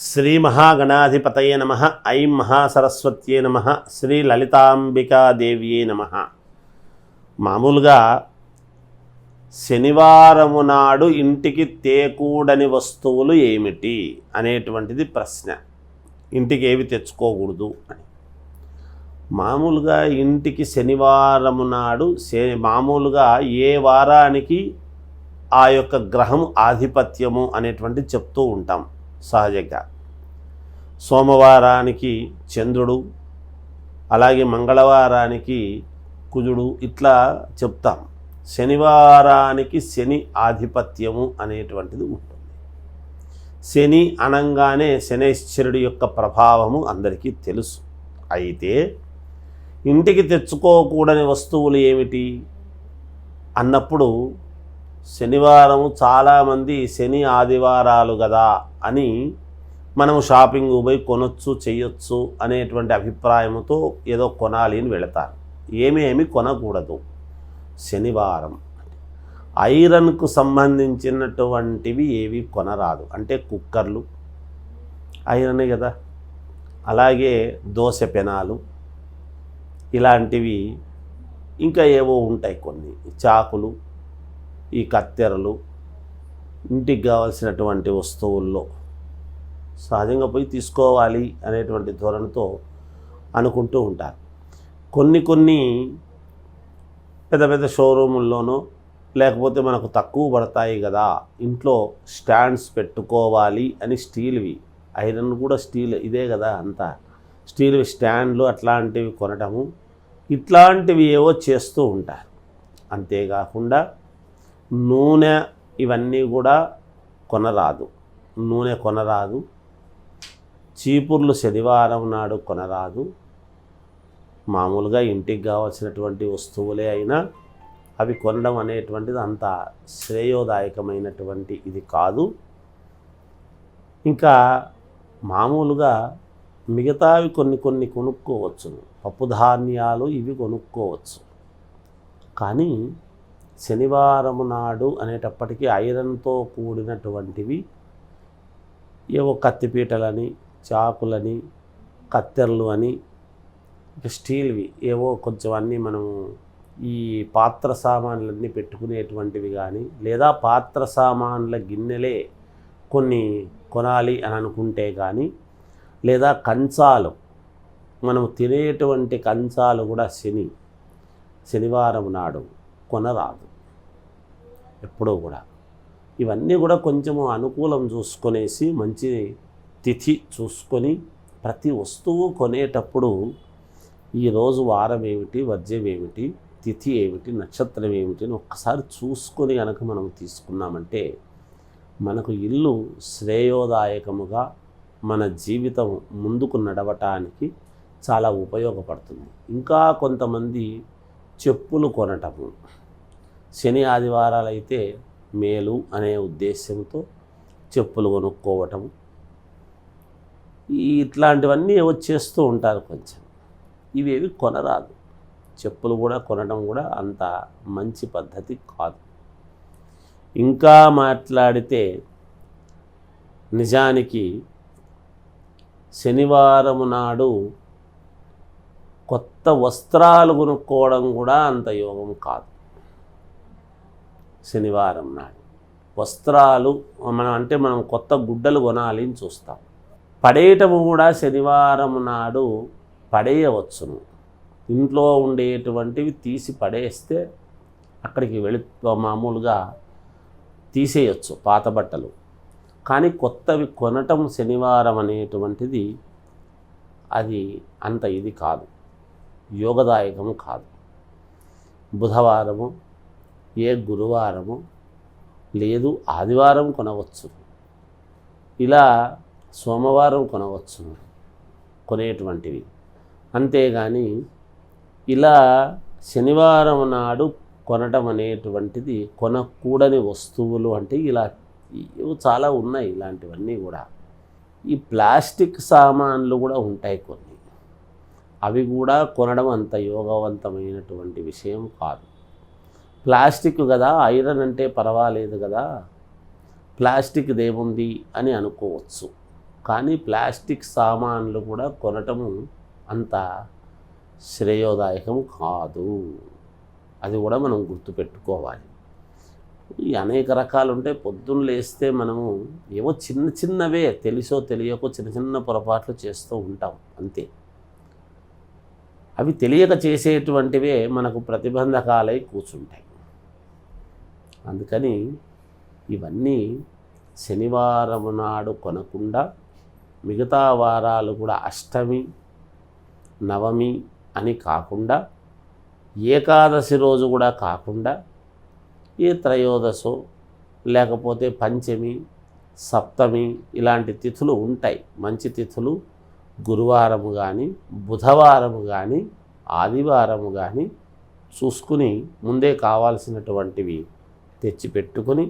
శ్రీ మహాగణాధిపతయే నమః. ఐం మహాసరస్వత్యే నమః. శ్రీ లలితాంబికాదేవ్యే నమః. మామూలుగా శనివారము నాడు ఇంటికి తేకూడని వస్తువులు ఏమిటి అనేటువంటిది ప్రశ్న. ఇంటికి ఏవి తెచ్చుకోకూడదు అని. మామూలుగా ఇంటికి శనివారము నాడు మామూలుగా ఏ వారానికి ఆ యొక్క గ్రహం ఆధిపత్యము అనేటువంటి చెప్తూ ఉంటాం సహజంగా. సోమవారానికి చంద్రుడు, అలాగే మంగళవారానికి కుజుడు, ఇట్లా చెప్తాం. శనివారానికి శని ఆధిపత్యము అనేటువంటిది ఉంటుంది. శని అనంగానే శనైశ్వరుడి యొక్క ప్రభావము అందరికీ తెలుసు. అయితే ఇంటికి తెచ్చుకోకూడని వస్తువులు ఏమిటి అన్నప్పుడు, శనివారము చాలామంది శని ఆదివారాలు కదా అని మనము షాపింగ్ పోయి కొనొచ్చు చెయ్యొచ్చు అనేటువంటి అభిప్రాయంతో ఏదో కొనాలి అని వెళతారు. ఏమేమి కొనకూడదు శనివారం. ఐరన్కు సంబంధించినటువంటివి ఏవి కొనరాదు. అంటే కుక్కర్లు ఐరనే కదా, అలాగే దోశ పెనాలు ఇలాంటివి, ఇంకా ఏవో ఉంటాయి కొన్ని, చాకులు, ఈ కత్తెరలు, ఇంటికి కావాల్సినటువంటి వస్తువుల్లో సహజంగా పోయి తీసుకోవాలి అనేటువంటి ధోరణితో అనుకుంటూ ఉంటారు. కొన్ని పెద్ద పెద్ద షోరూముల్లోనో లేకపోతే మనకు తక్కువ పడతాయి కదా, ఇంట్లో స్టాండ్స్ పెట్టుకోవాలి అని స్టీల్వి, ఐరన్ కూడా స్టీల్ ఇదే కదా అంతా, స్టీల్వి స్టాండ్లు అట్లాంటివి కొనటము, ఇట్లాంటివి ఏవో చేస్తూ ఉంటారు. అంతేకాకుండా నూనె ఇవన్నీ కూడా కొనరాదు. నూనె కొనరాదు. చీపుర్లు శనివారం నాడు కొనరాదు. మామూలుగా ఇంటికి కావాల్సినటువంటి వస్తువులే అయినా అవి కొనడం అనేటువంటిది అంత శ్రేయోదాయకమైనటువంటి ఇది కాదు. ఇంకా మామూలుగా మిగతావి కొన్ని కొనుక్కోవచ్చు. పప్పు ధాన్యాలు ఇవి కొనుక్కోవచ్చు. కానీ శనివారము నాడు అనేటప్పటికీ ఐరన్తో కూడినటువంటివి ఏవో కత్తిపీటలని, చాకులని, కత్తెరలు అని, స్టీల్వి ఏవో కొంచెం అన్నీ మనము ఈ పాత్ర సామాన్లన్నీ పెట్టుకునేటువంటివి కానీ, లేదా పాత్ర సామాన్ల గిన్నెలే కొన్ని కొనాలి అని అనుకుంటే కానీ, లేదా కంచాలు, మనం తినేటువంటి కంచాలు కూడా శనివారం నాడు కొనరాదు ఎప్పుడూ కూడా. ఇవన్నీ కూడా కొంచెము అనుకూలం చూసుకొనేసి, మంచి తిథి చూసుకొని ప్రతి వస్తువు కొనేటప్పుడు ఈరోజు వారం ఏమిటి, వర్జ్యం ఏమిటి, తిథి ఏమిటి, నక్షత్రం ఏమిటి అని ఒక్కసారి చూసుకొని కనుక మనం తీసుకున్నామంటే మనకు ఇల్లు శ్రేయోదాయకముగా, మన జీవితం ముందుకు నడవటానికి చాలా ఉపయోగపడుతుంది. ఇంకా కొంతమంది చెప్పులు కొనటము, శని ఆదివారాలు అయితే మేలు అనే ఉద్దేశంతో చెప్పులు కొనుక్కోవటం, ఇట్లాంటివన్నీ ఏవో చేస్తూ ఉంటారు కొంచెం. ఇవేవి కొనరాదు. చెప్పులు కూడా కొనడం కూడా అంత మంచి పద్ధతి కాదు. ఇంకా మాట్లాడితే నిజానికి శనివారము నాడు కొత్త వస్త్రాలు కొనుక్కోవడం కూడా అంత యోగం కాదు. శనివారం నాడు వస్త్రాలు మనం కొత్త గుడ్డలు కొనాలి అని చూస్తాం. పడేయటము కూడా శనివారం నాడు పడేయవచ్చును. ఇంట్లో ఉండేటువంటివి తీసి పడేస్తే అక్కడికి మామూలుగా తీసేయచ్చు పాత బట్టలు. కానీ కొత్తవి కొనటం శనివారం అనేటువంటిది అది అంత ఇది కాదు, యోగదాయకము కాదు. బుధవారము, గురువారము, లేదు ఆదివారం కొనవచ్చు, ఇలా సోమవారం కొనవచ్చు కొనేటువంటివి. అంతేగాని ఇలా శనివారం నాడు కొనటం అనేటువంటిది, కొనకూడని వస్తువులు అంటే ఇలా చాలా ఉన్నాయి. ఇలాంటివన్నీ కూడా ఈ ప్లాస్టిక్ సామాన్లు కూడా ఉంటాయి కొన్ని, అవి కూడా కొనడం అంత యోగవంతమైనటువంటి విషయం కాదు. ప్లాస్టిక్ కదా, ఐరన్ అంటే పర్వాలేదు కదా, ప్లాస్టిక్ దేముంది అని అనుకోవచ్చు. కానీ ప్లాస్టిక్ సామాన్లు కూడా కొనటము అంత శ్రేయోదాయకం కాదు. అది కూడా మనం గుర్తుపెట్టుకోవాలి. ఈ అనేక రకాలు ఉంటాయి. పొద్దున్న లేస్తే మనము ఏవో చిన్న చిన్నవే తెలిసో తెలియకో చిన్న చిన్న పొరపాట్లు చేస్తూ ఉంటాం అంతే. అవి తెలియక చేసేటువంటివే మనకు ప్రతిబంధకాలై కూర్చుంటాయి. అందుకని ఇవన్నీ శనివారం నాడు కొనకుండా మిగతా వారాలు కూడా అష్టమి నవమి అని కాకుండా ఏకాదశి రోజు కూడా కాకుండా ఏ త్రయోదశో లేకపోతే పంచమి సప్తమి ఇలాంటి తిథులు ఉంటాయి. మంచి తిథులు గురువారము కానీ బుధవారము కానీ ఆదివారము కానీ చూసుకుని ముందే కావాల్సినటువంటివి తెచ్చిపెట్టుకుని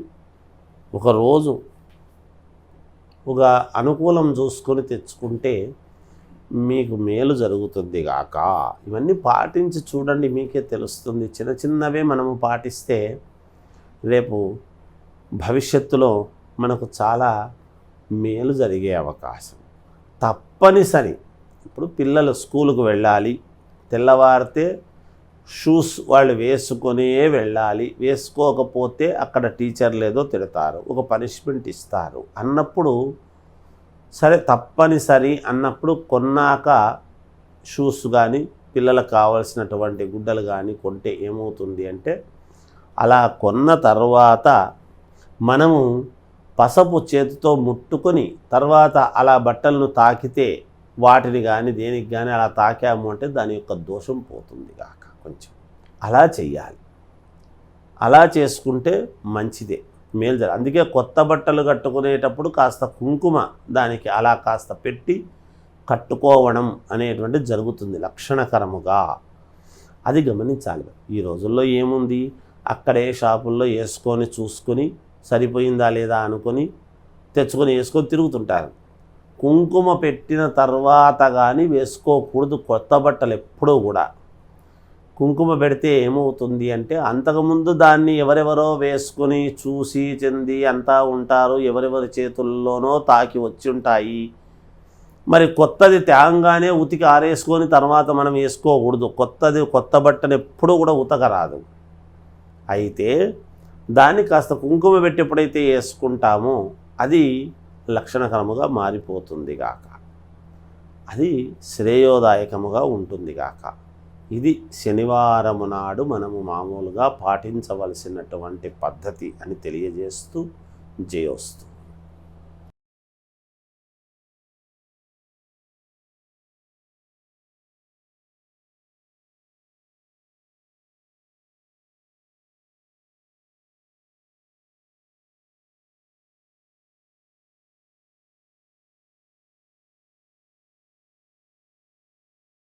ఒకరోజు ఒక అనుకూలం చూసుకొని తెచ్చుకుంటే మీకు మేలు జరుగుతుంది గాక. ఇవన్నీ పాటించి చూడండి, మీకే తెలుస్తుంది. చిన్న చిన్నవే మనము పాటిస్తే రేపు భవిష్యత్తులో మనకు చాలా మేలు జరిగే అవకాశం తప్పనిసరి. ఇప్పుడు పిల్లలు స్కూలుకు వెళ్ళాలి, తెల్లవారితే షూస్ వాళ్ళు వేసుకొనే వెళ్ళాలి. వేసుకోకపోతే అక్కడ టీచర్లు ఏదో తిడతారు, ఒక పనిష్మెంట్ ఇస్తారు అన్నప్పుడు సరే తప్పనిసరి అన్నప్పుడు కొన్నాక షూస్ కానీ పిల్లలకు కావాల్సినటువంటి గుడ్డలు కానీ కొంటే ఏమవుతుంది అంటే, అలా కొన్న తర్వాత మనము పసుపు చేతితో ముట్టుకొని తర్వాత అలా బట్టలను తాకితే వాటిని కానీ దేనికి కానీ అలా తాకాము అంటే దాని యొక్క దోషం పోతుంది కాక. కొంచెం అలా చెయ్యాలి. అలా చేసుకుంటే మంచిదే, మేలు. అందుకే కొత్త బట్టలు కట్టుకునేటప్పుడు కాస్త కుంకుమ దానికి అలా కాస్త పెట్టి కట్టుకోవడం అనేటువంటిది జరుగుతుంది లక్షణకరముగా. అది గమనించాలి. ఈ రోజుల్లో ఏముంది, అక్కడే షాపుల్లో వేసుకొని చూసుకొని సరిపోయిందా లేదా అనుకొని తెచ్చుకొని వేసుకొని తిరుగుతుంటారు. కుంకుమ పెట్టిన తర్వాత కానీ వేసుకోకూడదు కొత్త బట్టలు ఎప్పుడూ కూడా. కుంకుమ పెడితే ఏమవుతుంది అంటే, అంతకుముందు దాన్ని ఎవరెవరో వేసుకొని చూసి చెంది అంతా ఉంటారు, ఎవరెవరి చేతుల్లోనో తాకి వచ్చి ఉంటాయి. మరి కొత్తది తేంగానే ఉతికి ఆరేసుకొని తర్వాత మనం వేసుకోకూడదు. కొత్త బట్టను ఎప్పుడూ కూడా ఉతకరాదు. అయితే దాన్ని కాస్త కుంకుమ పెట్టి ఎప్పుడైతే వేసుకుంటామో అది లక్షణకరముగా మారిపోతుంది గాక. అది శ్రేయోదాయకముగా ఉంటుంది గాక. ఇది శనివారము నాడు మనము మామూలుగా పాటించవలసినటువంటి పద్ధతి అని తెలియజేస్తూ జయోస్తు.